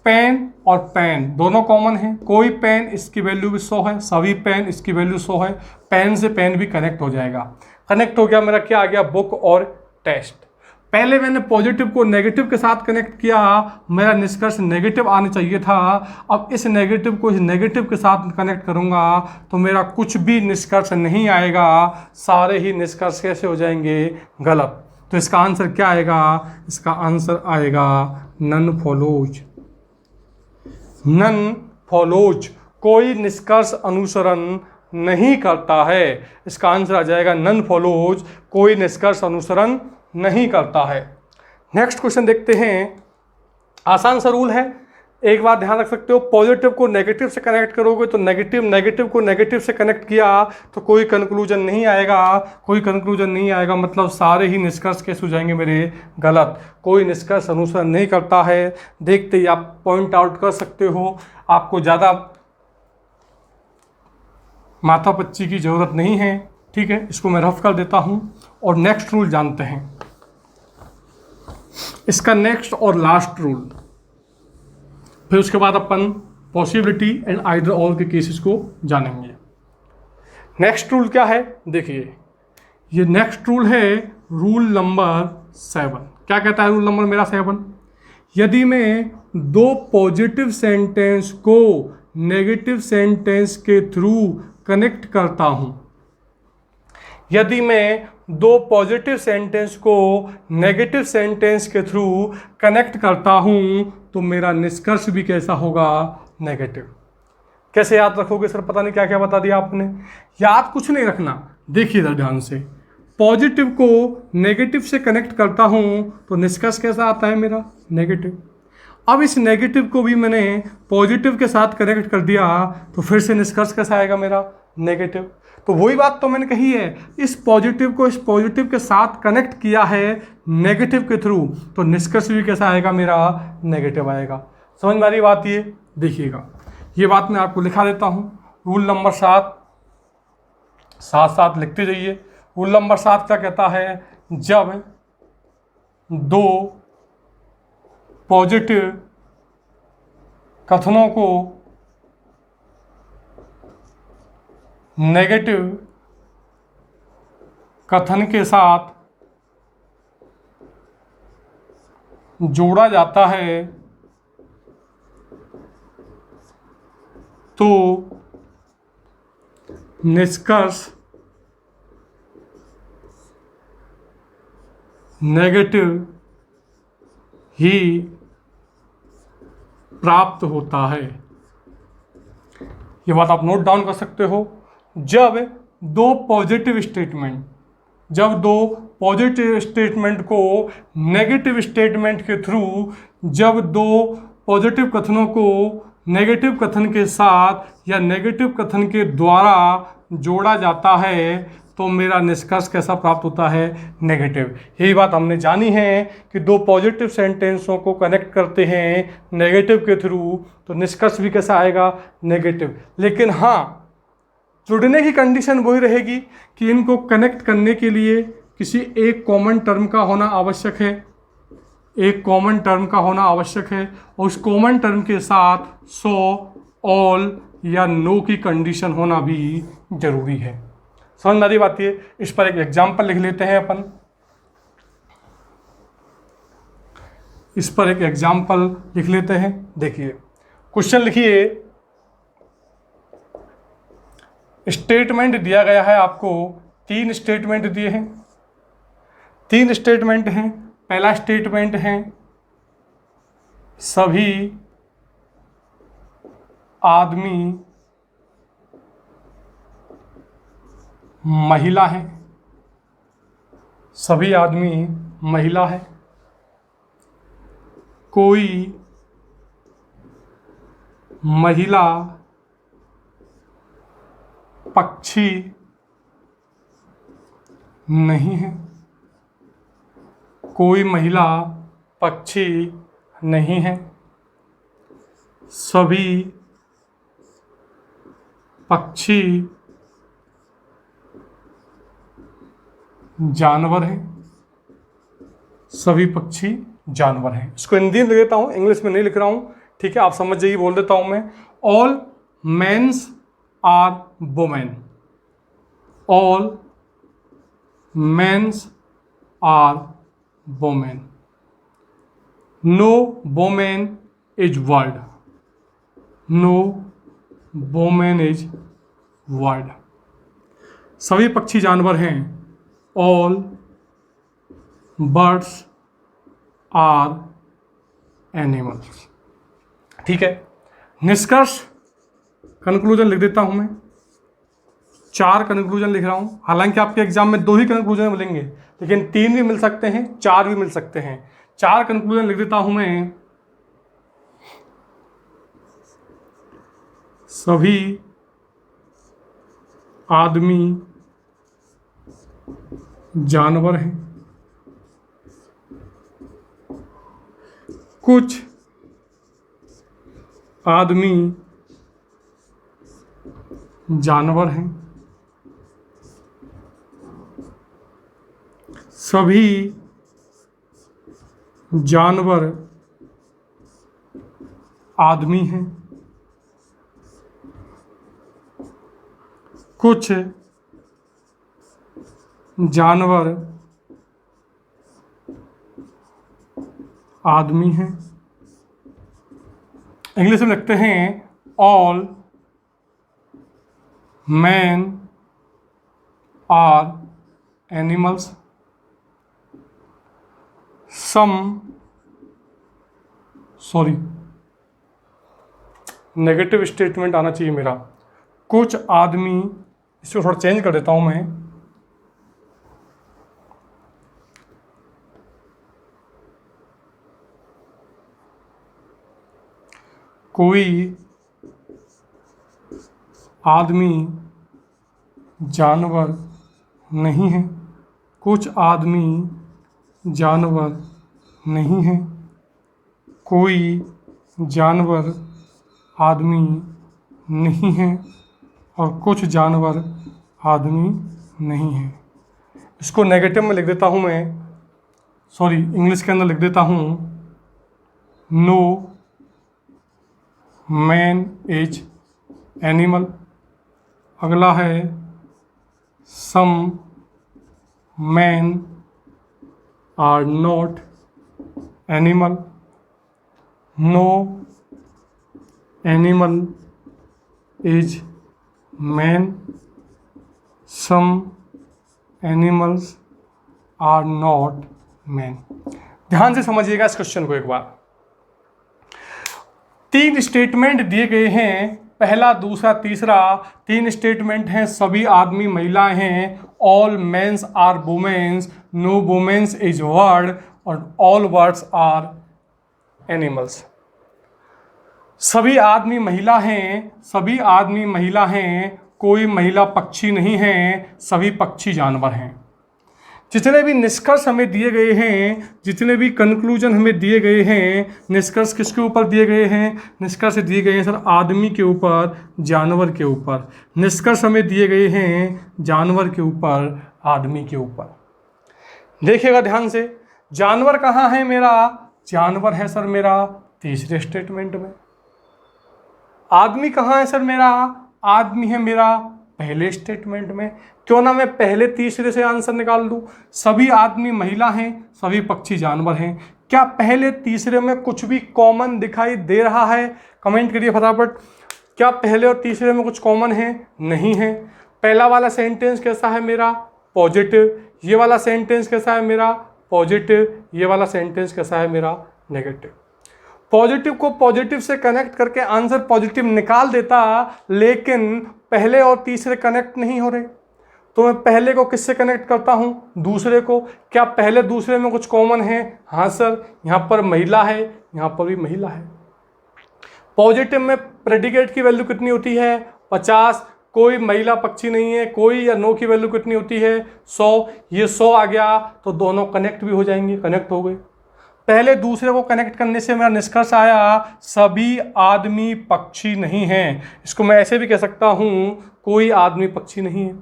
पेन और पेन दोनों कॉमन हैं। कोई पेन, इसकी वैल्यू भी 100 है, सभी पेन, इसकी वैल्यू 100 है। पेन से पेन भी कनेक्ट हो जाएगा। कनेक्ट हो गया, मेरा क्या आ गया? बुक और टेस्ट। पहले मैंने पॉजिटिव को नेगेटिव के साथ कनेक्ट किया, मेरा निष्कर्ष नेगेटिव आना चाहिए था। अब इस नेगेटिव को इस नेगेटिव के साथ कनेक्ट करूंगा तो मेरा कुछ भी निष्कर्ष नहीं आएगा। सारे ही निष्कर्ष कैसे हो जाएंगे? गलत। तो इसका आंसर क्या आएगा? इसका आंसर आएगा नन फॉलोज। नन फॉलोज, कोई निष्कर्ष अनुसरण नहीं करता है। इसका आंसर आ जाएगा नन फॉलोज, कोई निष्कर्ष अनुसरण नहीं करता है। नेक्स्ट क्वेश्चन देखते हैं। आसान सा रूल है, एक बात ध्यान रख सकते हो, पॉजिटिव को नेगेटिव से कनेक्ट करोगे तो नेगेटिव को नेगेटिव से कनेक्ट किया तो कोई कंक्लूजन नहीं आएगा। कोई कंक्लूजन नहीं आएगा मतलब सारे ही निष्कर्ष कैसे हो जाएंगे मेरे? गलत। कोई निष्कर्ष अनुसरण नहीं करता है। देखते ही आप पॉइंट आउट कर सकते हो। आपको ज़्यादा माथापच्ची की ज़रूरत नहीं है। ठीक है, इसको मैं रफ कर देता हूँ और नेक्स्ट रूल जानते हैं। इसका नेक्स्ट और लास्ट रूल, फिर उसके बाद अपन पॉसिबिलिटी एंड आइदर ऑल के केसेस को जानेंगे। नेक्स्ट रूल क्या है, देखिए ये नेक्स्ट रूल है रूल नंबर 7। क्या कहता है रूल नंबर मेरा 7? यदि मैं दो पॉजिटिव सेंटेंस को नेगेटिव सेंटेंस के थ्रू कनेक्ट करता हूं, यदि मैं दो पॉजिटिव सेंटेंस को नेगेटिव सेंटेंस के थ्रू कनेक्ट करता हूं, तो मेरा निष्कर्ष भी कैसा होगा, नेगेटिव। कैसे याद रखोगे सर, पता नहीं क्या क्या बता दिया आपने। याद कुछ नहीं रखना, देखिए इधर ध्यान से। पॉजिटिव को नेगेटिव से कनेक्ट करता हूं तो निष्कर्ष कैसा आता है मेरा, नेगेटिव। अब इस नेगेटिव को भी मैंने पॉजिटिव के साथ कनेक्ट कर दिया तो फिर से निष्कर्ष कैसा आएगा मेरा, नेगेटिव। तो वही बात तो मैंने कही है, इस पॉजिटिव को इस पॉजिटिव के साथ कनेक्ट किया है नेगेटिव के थ्रू, तो निष्कर्ष भी कैसा आएगा मेरा, नेगेटिव आएगा। समझ में आ रही बात, ये देखिएगा, ये बात मैं आपको लिखा देता हूँ। रूल नंबर 7 साथ साथ लिखते जाइए। रूल नंबर 7 क्या कहता है, जब दो पॉजिटिव कथनों को नेगेटिव कथन के साथ जोड़ा जाता है तो निष्कर्ष नेगेटिव ही प्राप्त होता है। ये बात आप नोट डाउन कर सकते हो। जब दो पॉजिटिव स्टेटमेंट को नेगेटिव स्टेटमेंट के थ्रू, जब दो पॉजिटिव कथनों को नेगेटिव कथन के साथ या नेगेटिव कथन के द्वारा जोड़ा जाता है तो मेरा निष्कर्ष कैसा प्राप्त होता है, नेगेटिव। यही बात हमने जानी है कि दो पॉजिटिव सेंटेंसों को कनेक्ट करते हैं नेगेटिव के थ्रू तो निष्कर्ष भी कैसा आएगा, नेगेटिव। लेकिन हाँ, जुड़ने की कंडीशन वही रहेगी कि इनको कनेक्ट करने के लिए किसी एक कॉमन टर्म का होना आवश्यक है, एक कॉमन टर्म का होना आवश्यक है, और उस कॉमन टर्म के साथ सो, ऑल या नो की कंडीशन होना भी जरूरी है। समझ में आ रही बात है। इस पर एक एग्जाम्पल लिख लेते हैं अपन। इस पर एक एग्जाम्पल लिख लेते हैं। देखिए क्वेश्चन लिखिए, स्टेटमेंट दिया गया है आपको, 3 स्टेटमेंट दिए हैं। 3 स्टेटमेंट हैं। पहला स्टेटमेंट है सभी आदमी महिला हैं, सभी आदमी महिला है, कोई महिला पक्षी नहीं है, कोई महिला पक्षी नहीं है, सभी पक्षी जानवर हैं, सभी पक्षी जानवर हैं। इसको हिंदी में लिख देता हूँ, इंग्लिश में नहीं लिख रहा हूँ, ठीक है, आप समझ जाइए, बोल देता हूँ मैं। All mens are women, all mens are women, no women is word, no women is word, सभी पक्षी जानवर हैं, ऑल बर्ड्स आर एनिमल्स। ठीक है, निष्कर्ष कंक्लूजन लिख देता हूं मैं। 4 कंक्लूजन लिख रहा हूं। हालांकि आपके एग्जाम में 2 ही कंक्लूजन मिलेंगे, लेकिन 3 भी मिल सकते हैं, 4 भी मिल सकते हैं। 4 कंक्लूजन लिख देता हूं मैं। सभी आदमी जानवर हैं, कुछ आदमी जानवर हैं, सभी जानवर आदमी हैं, कुछ जानवर आदमी हैं। इंग्लिश में लिखते हैं all man are animals. Negative statement आना चाहिए मेरा। कुछ आदमी, इसको थोड़ा चेंज कर देता हूं मैं। कोई आदमी जानवर नहीं है। कुछ आदमी जानवर नहीं है। कोई जानवर आदमी नहीं है और कुछ जानवर आदमी नहीं है। इसको नेगेटिव में लिख देता हूँ मैं, इंग्लिश के अंदर लिख देता हूँ नो मैन इज एनिमल। अगला है some man are not animal. No animal is man. Some animals are not man. ध्यान से समझिएगा इस क्वेश्चन को एक बार। 3 स्टेटमेंट दिए गए हैं, पहला, दूसरा, तीसरा। 3 स्टेटमेंट हैं, सभी आदमी महिलाएं हैं। All mens are womens, no womens is word, और ऑल वर्ड्स आर एनिमल्स। सभी आदमी महिला हैं, सभी आदमी महिला हैं, कोई महिला पक्षी नहीं है, सभी पक्षी जानवर हैं। जितने भी निष्कर्ष हमें दिए गए हैं, जितने भी कंक्लूजन हमें दिए गए हैं, निष्कर्ष किसके ऊपर दिए गए हैं? निष्कर्ष दिए गए हैं सर आदमी के ऊपर, जानवर के ऊपर। निष्कर्ष हमें दिए गए हैं जानवर के ऊपर, आदमी के ऊपर। देखिएगा ध्यान से, जानवर कहाँ है मेरा? जानवर है सर मेरा तीसरे स्टेटमेंट में। आदमी कहाँ है सर मेरा? आदमी है मेरा पहले स्टेटमेंट में। क्यों ना मैं पहले तीसरे से आंसर निकाल दूं। सभी आदमी महिला हैं, सभी पक्षी जानवर हैं। क्या पहले तीसरे में कुछ भी कॉमन दिखाई दे रहा है? कमेंट करिए फटाफट। क्या पहले और तीसरे में कुछ कॉमन है? नहीं है। पहला वाला सेंटेंस कैसा है मेरा? पॉजिटिव। ये वाला सेंटेंस कैसा है मेरा? पॉजिटिव। ये वाला सेंटेंस कैसा है मेरा? नेगेटिव। पॉजिटिव को पॉजिटिव से कनेक्ट करके आंसर पॉजिटिव निकाल देता, लेकिन पहले और तीसरे कनेक्ट नहीं हो रहे, तो मैं पहले को किससे कनेक्ट करता हूं? दूसरे को। क्या पहले दूसरे में कुछ कॉमन है? हाँ सर, यहां पर महिला है, यहां पर भी महिला है। पॉजिटिव में प्रेडिकेट की वैल्यू कितनी होती है? 50। कोई महिला पक्षी नहीं है, कोई या नो की वैल्यू कितनी होती है? 100। ये 100 आ गया तो दोनों कनेक्ट भी हो जाएंगे, कनेक्ट हो गए। पहले दूसरे को कनेक्ट करने से मेरा निष्कर्ष आया सभी आदमी पक्षी नहीं हैं। इसको मैं ऐसे भी कह सकता हूं कोई आदमी पक्षी नहीं है।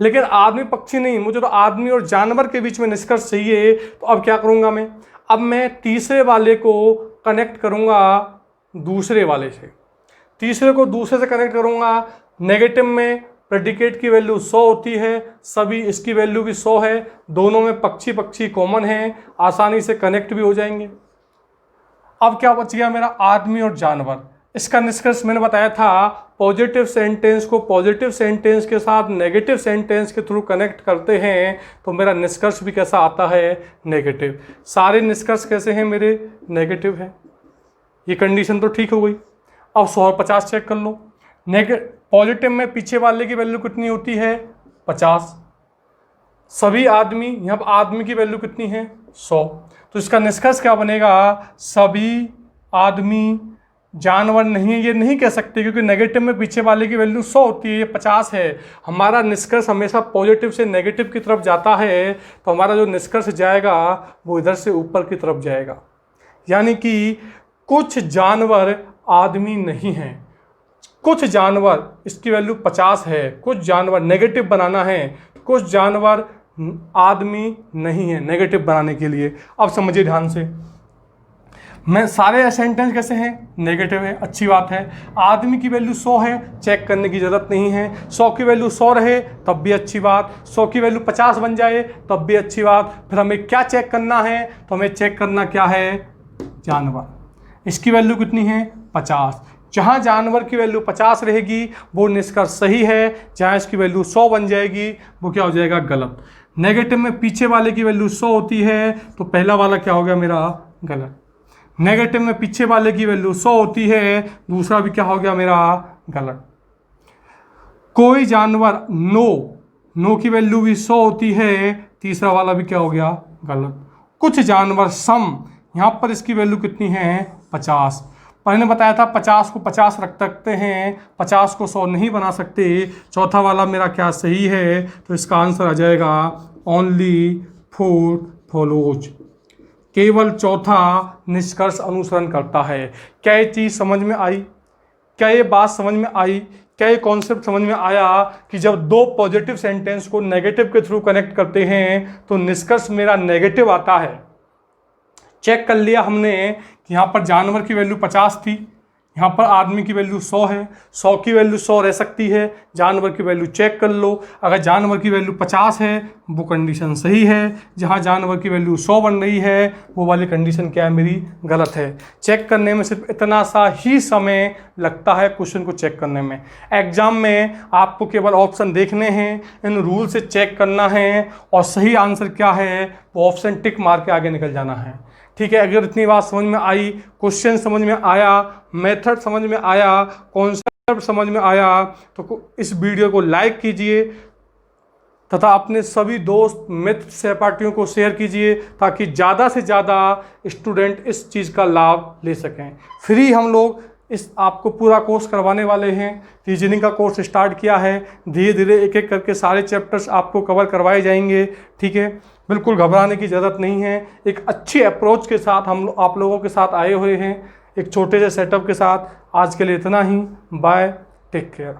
लेकिन आदमी पक्षी नहीं, मुझे तो आदमी और जानवर के बीच में निष्कर्ष चाहिए। तो अब क्या करूंगा मैं? अब मैं तीसरे वाले को कनेक्ट करूंगा दूसरे वाले से। तीसरे को दूसरे से कनेक्ट करूंगा। नेगेटिव में प्रेडिकेट की वैल्यू 100 होती है, सभी इसकी वैल्यू भी 100 है। दोनों में पक्षी पक्षी कॉमन है, आसानी से कनेक्ट भी हो जाएंगे। अब क्या बच गया मेरा? आदमी और जानवर। इसका निष्कर्ष मैंने बताया था, पॉजिटिव सेंटेंस को पॉजिटिव सेंटेंस के साथ नेगेटिव सेंटेंस के थ्रू कनेक्ट करते हैं तो मेरा निष्कर्ष भी कैसा आता है? नेगेटिव। सारे निष्कर्ष कैसे हैं मेरे? नेगेटिव है। ये कंडीशन तो ठीक हो गई। अब 100 और 50 चेक कर लो। पॉजिटिव में पीछे वाले की वैल्यू कितनी होती है? 50। सभी आदमी, यहाँ पर आदमी की वैल्यू कितनी है? 100। तो इसका निष्कर्ष क्या बनेगा? सभी आदमी जानवर नहीं है। ये नहीं कह सकते क्योंकि नेगेटिव में पीछे वाले की वैल्यू 100 होती है, ये 50 है। हमारा निष्कर्ष हमेशा पॉजिटिव से नेगेटिव की तरफ जाता है, तो हमारा जो निष्कर्ष जाएगा वो इधर से ऊपर की तरफ जाएगा। यानी कि कुछ जानवर आदमी नहीं हैं, कुछ जानवर, इसकी वैल्यू 50 है, कुछ जानवर नेगेटिव बनाना है, कुछ जानवर आदमी नहीं है नेगेटिव बनाने के लिए। अब समझिए ध्यान से, मैं सारे सेंटेंस कैसे हैं, नेगेटिव है, अच्छी बात है। आदमी की वैल्यू 100 है, चेक करने की ज़रूरत नहीं है। 100 की वैल्यू 100 रहे तब भी अच्छी बात, 100 की वैल्यू 50 बन जाए तब भी अच्छी बात। फिर हमें क्या चेक करना है, तो हमें चेक करना क्या है, जानवर। इसकी वैल्यू कितनी है, 50। जहाँ जानवर की वैल्यू 50 रहेगी वो निष्कर्ष सही है, जहाँ इसकी वैल्यू 100 बन जाएगी वो क्या हो जाएगा, गलत। नेगेटिव में पीछे वाले की वैल्यू 100 होती है तो पहला वाला क्या हो गया मेरा, गलत। नेगेटिव में पीछे वाले की वैल्यू 100 होती है, दूसरा भी क्या हो गया मेरा, गलत। कोई जानवर नो की वैल्यू भी 100 होती है, तीसरा वाला भी क्या हो गया, गलत। कुछ जानवर सम, यहाँ पर इसकी वैल्यू कितनी है, 50। मैंने बताया था 50 को 50 रख सकते हैं, 50 को 100 नहीं बना सकते। चौथा वाला मेरा क्या सही है, तो इसका आंसर आ जाएगा ओनली फूड फॉलोज। केवल चौथा निष्कर्ष अनुसरण करता है। क्या ये चीज़ समझ में आई, क्या ये बात समझ में आई, क्या ये कॉन्सेप्ट समझ में आया कि जब दो पॉजिटिव सेंटेंस को नेगेटिव के थ्रू कनेक्ट करते हैं तो निष्कर्ष मेरा नेगेटिव आता है। चेक कर लिया हमने कि यहाँ पर जानवर की वैल्यू 50 थी, यहाँ पर आदमी की वैल्यू 100 है, 100 की वैल्यू 100 रह सकती है, जानवर की वैल्यू चेक कर लो। अगर जानवर की वैल्यू 50 है वो कंडीशन सही है, जहाँ जानवर की वैल्यू 100 बन रही है वो वाली कंडीशन क्या है, मेरी गलत है। चेक करने में सिर्फ इतना सा ही समय लगता है क्वेश्चन को चेक करने में। एग्जाम में आपको केवल ऑप्शन देखने हैं, इन रूल से चेक करना है और सही आंसर क्या है वो ऑप्शन टिक मार के आगे निकल जाना है। ठीक है, अगर इतनी बात समझ में आई, क्वेश्चन समझ में आया, मेथड समझ में आया, कॉन्सेप्ट समझ में आया, तो इस वीडियो को लाइक कीजिए तथा अपने सभी दोस्त मित्र सहपाठियों को शेयर कीजिए ताकि ज़्यादा से ज़्यादा स्टूडेंट इस चीज़ का लाभ ले सकें। फ्री हम लोग इस आपको पूरा कोर्स करवाने वाले हैं। रीजनिंग का कोर्स स्टार्ट किया है, धीरे धीरे एक एक करके सारे चैप्टर्स आपको कवर करवाए जाएंगे। ठीक है, बिल्कुल घबराने की ज़रूरत नहीं है। एक अच्छी अप्रोच के साथ हम आप लोगों के साथ आए हुए हैं, एक छोटे से सेटअप के साथ। आज के लिए इतना ही, बाय, टेक केयर।